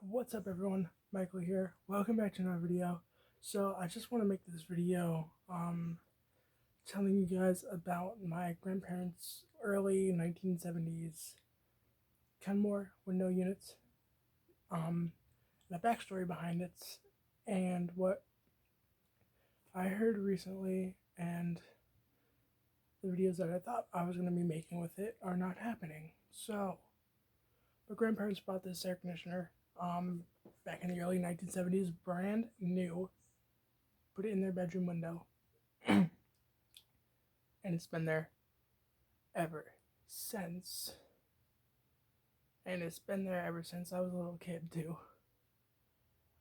What's up everyone, Michael here. Welcome back to another video. So I just want to make this video telling you guys about my grandparents' early 1970s Kenmore window units, the backstory behind it, and what I heard recently, and the videos that I thought I was going to be making with it are not happening. So my grandparents bought this air conditioner back in the early 1970s, brand new, put it in their bedroom window, and it's been there ever since. And it's been there ever since I was a little kid, too.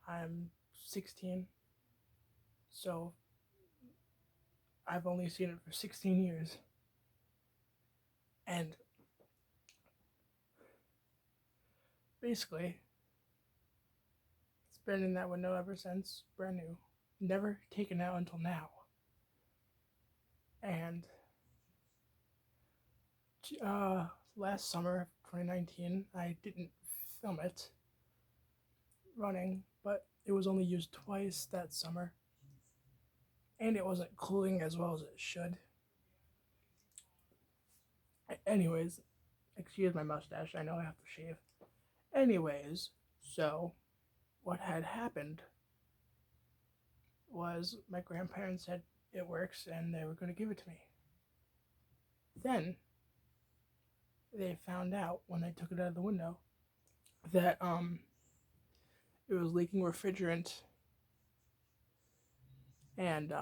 I'm 16, so I've only seen it for 16 years. And basically, it's been in that window ever since, brand new. Never taken out until now. And last summer, 2019, I didn't film it running, but it was only used twice that summer, and it wasn't cooling as well as it should. Anyways, excuse my mustache, I know I have to shave. Anyways, so what had happened was my grandparents said it works and they were going to give it to me. Then they found out when they took it out of the window that it was leaking refrigerant, and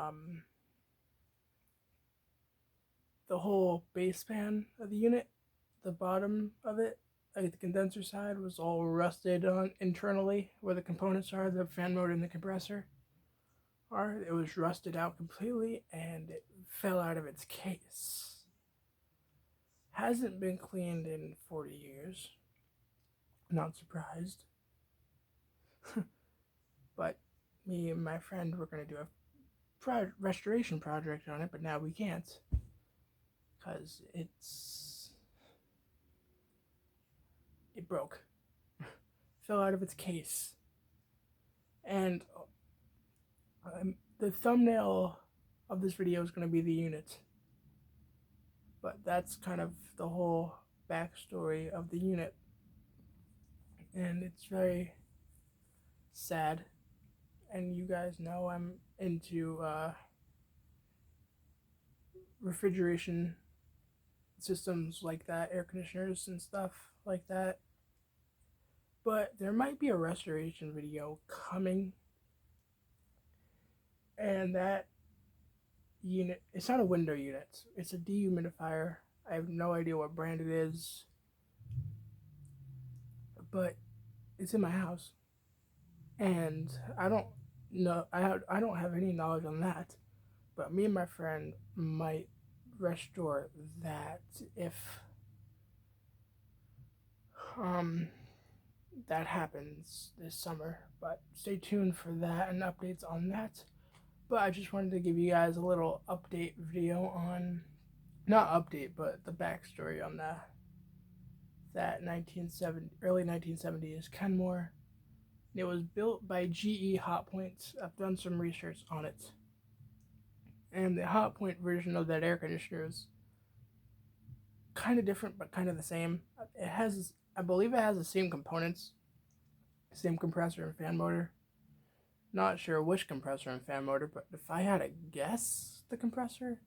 the whole baseband of the unit, the bottom of it, like the condenser side, was all rusted on internally where the components are, the fan motor and the compressor are. It was rusted out completely and it fell out of its case. Hasn't been cleaned in 40 years. Not surprised. But me and my friend were going to do a restoration project on it, but now we can't because it broke. Fell out of its case. And the thumbnail of this video is going to be the unit, but that's kind of the whole backstory of the unit, and it's very sad. And you guys know I'm into refrigeration systems like that, air conditioners and stuff like that, but there might be a restoration video coming, and that unit, it's not a window unit, it's a dehumidifier. I have no idea what brand it is, but it's in my house, and I don't know, I don't have any knowledge on that, but me and my friend might restore that if that happens this summer. But stay tuned for that and updates on that. But I just wanted to give you guys a little update video on, not update, but the backstory on that early 1970s Kenmore. It was built by GE Hotpoint. I've done some research on it, and the Hotpoint version of that air conditioner is kind of different, but kind of the same. It has, I believe, it has the same components, same compressor and fan motor. Not sure which compressor and fan motor, but if I had to guess the compressor,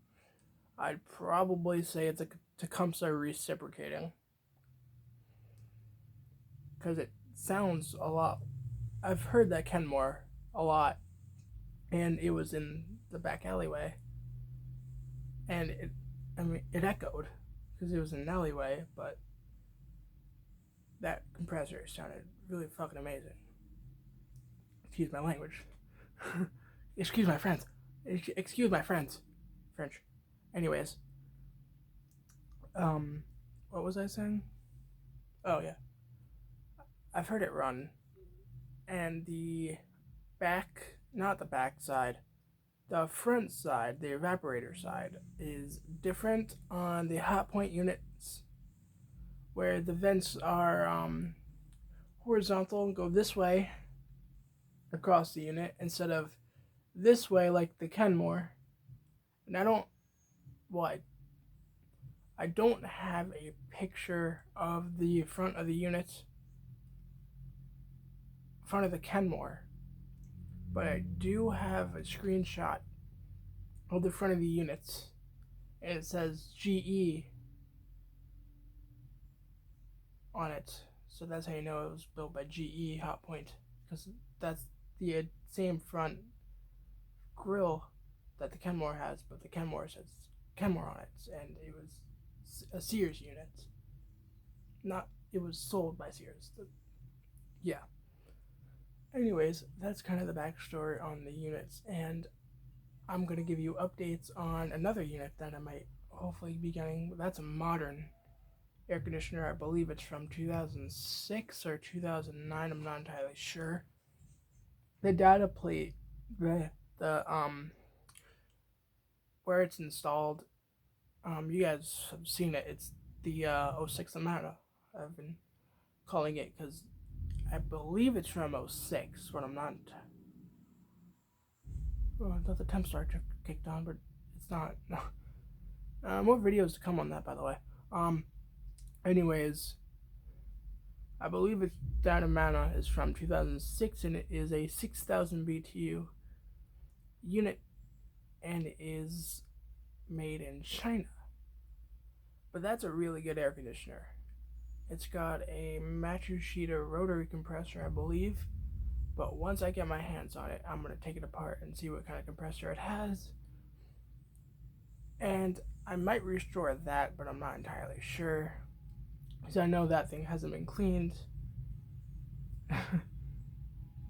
I'd probably say it's a Tecumseh reciprocating, because it sounds a lot. I've heard that Kenmore a lot, and it was in the back alleyway, and it echoed because it was in an alleyway, but that compressor sounded really fucking amazing. Excuse my language. Excuse my friends. Excuse my friends. French. Anyways. What was I saying? Oh, yeah. I've heard it run. And the back, not the back side, the front side, the evaporator side, is different on the Hotpoint units, where the vents are horizontal and go this way across the unit instead of this way like the Kenmore. And I don't have a picture of the front of the unit, front of the Kenmore, but I do have a screenshot of the front of the units, and it says GE on it, so that's how you know it was built by GE Hotpoint, because that's the same front grill that the Kenmore has, but the Kenmore says Kenmore on it, and it was a Sears unit. Not, it was sold by Sears. Yeah. Anyways, that's kind of the backstory on the units, and I'm going to give you updates on another unit that I might hopefully be getting. That's a modern air conditioner. I believe it's from 2006 or 2009. I'm not entirely sure. The data plate, the where it's installed, you guys have seen it. It's the 06 Amana. I've been calling it because I believe it's from 06, but I'm not. Oh, I thought the temp star kicked on, but it's not. More videos to come on that, by the way. Anyways, I believe it's that Amana is from 2006, and it is a 6,000 BTU unit, and it is made in China. But that's a really good air conditioner. It's got a Matsushita rotary compressor, I believe. But once I get my hands on it, I'm going to take it apart and see what kind of compressor it has. And I might restore that, but I'm not entirely sure, because I know that thing hasn't been cleaned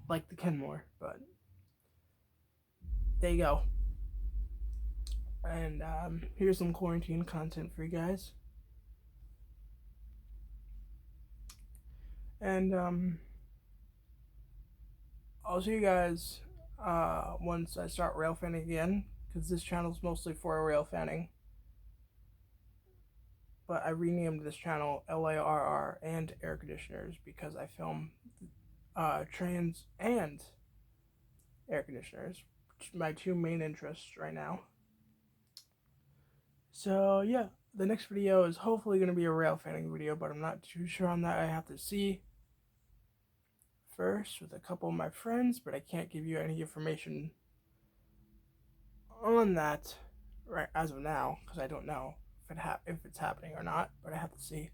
like the Kenmore, but there you go. And here's some quarantine content for you guys. And I'll see you guys once I start rail fanning again, because this channel is mostly for rail fanning. But I renamed this channel LARR and air conditioners because I film trains and air conditioners, which are my two main interests right now. So yeah, the next video is hopefully going to be a rail fanning video, but I'm not too sure on that. I have to see first with a couple of my friends, but I can't give you any information on that right as of now because I don't know if it's happening or not, but I have to see.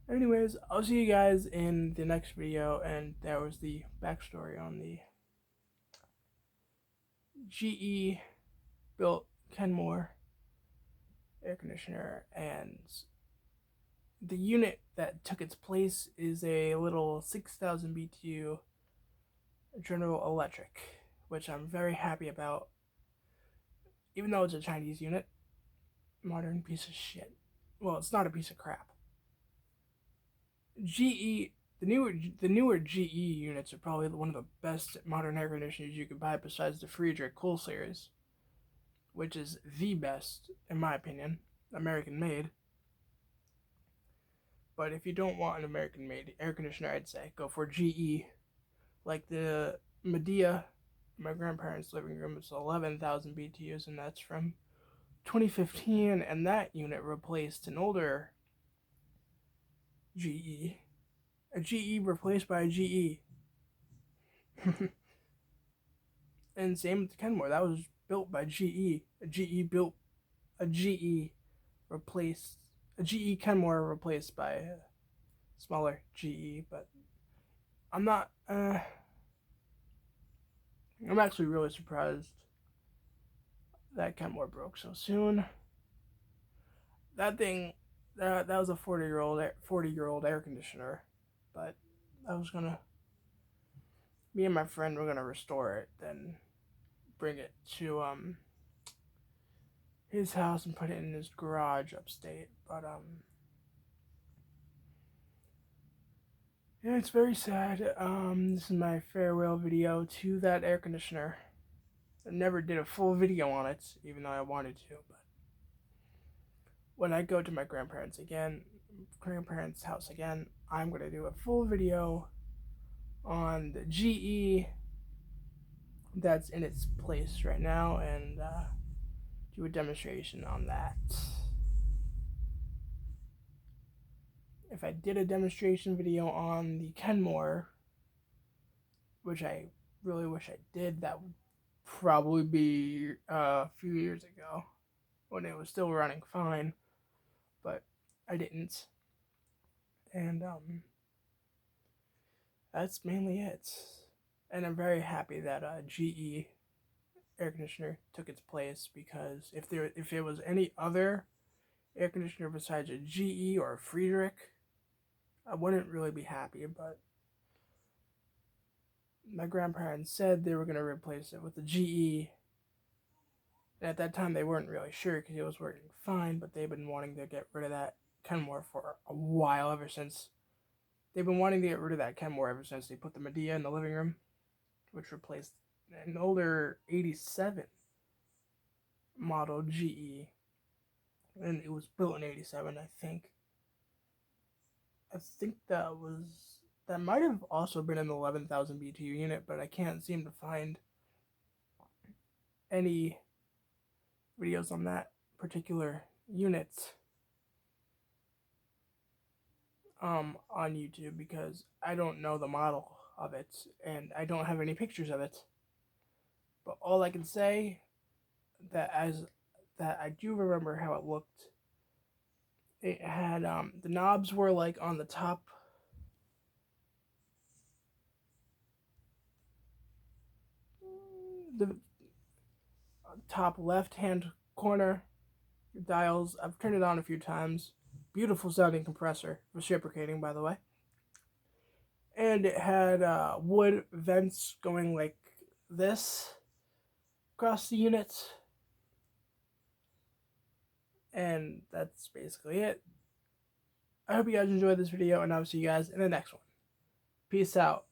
Anyways, I'll see you guys in the next video, and that was the backstory on the GE built Kenmore air conditioner, and the unit that took its place is a little 6,000 BTU General Electric, which I'm very happy about, even though it's a Chinese unit. Modern piece of shit. Well, it's not a piece of crap. GE, the newer GE units are probably one of the best modern air conditioners you could buy besides the Friedrich Cool series, which is the best, in my opinion, American made. But if you don't want an American made air conditioner, I'd say go for GE. Like the Medea, my grandparents' living room, is 11,000 BTUs, and that's from 2015, and that unit replaced an older GE. A GE replaced by a GE. And same with the Kenmore. That was built by GE. A GE built a GE replaced a GE Kenmore replaced by a smaller GE, but I'm not I'm actually really surprised that Kenmore broke so soon. That thing that was a 40-year-old air conditioner, but me and my friend were gonna restore it, then bring it to his house and put it in his garage upstate. But yeah, it's very sad. This is my farewell video to that air conditioner. I never did a full video on it, even though I wanted to, but when I go to my grandparents' house again, I'm gonna do a full video on the GE that's in its place right now and do a demonstration on that. If I did a demonstration video on the Kenmore, which I really wish I did, that would probably be a few years ago when it was still running fine, but I didn't. And that's mainly it. And I'm very happy that GE air conditioner took its place, because if it was any other air conditioner besides a GE or a Friedrich, I wouldn't really be happy. But my grandparents said they were going to replace it with the GE. And at that time, they weren't really sure because it was working fine, but they've been wanting to get rid of that Kenmore for a while, ever since. They've been wanting to get rid of that Kenmore ever since they put the Medea in the living room, which replaced an older 87 model GE. And it was built in 87, I think. I think that might have also been an 11,000 BTU unit, but I can't seem to find any videos on that particular unit on YouTube, because I don't know the model of it and I don't have any pictures of it. But all I can say that I do remember how it looked. It had the knobs were like on the top the top left hand corner dials. I've turned it on a few times. Beautiful sounding compressor, reciprocating, by the way. And it had wood vents going like this across the unit. And that's basically it. I hope you guys enjoyed this video, and I'll see you guys in the next one. Peace out.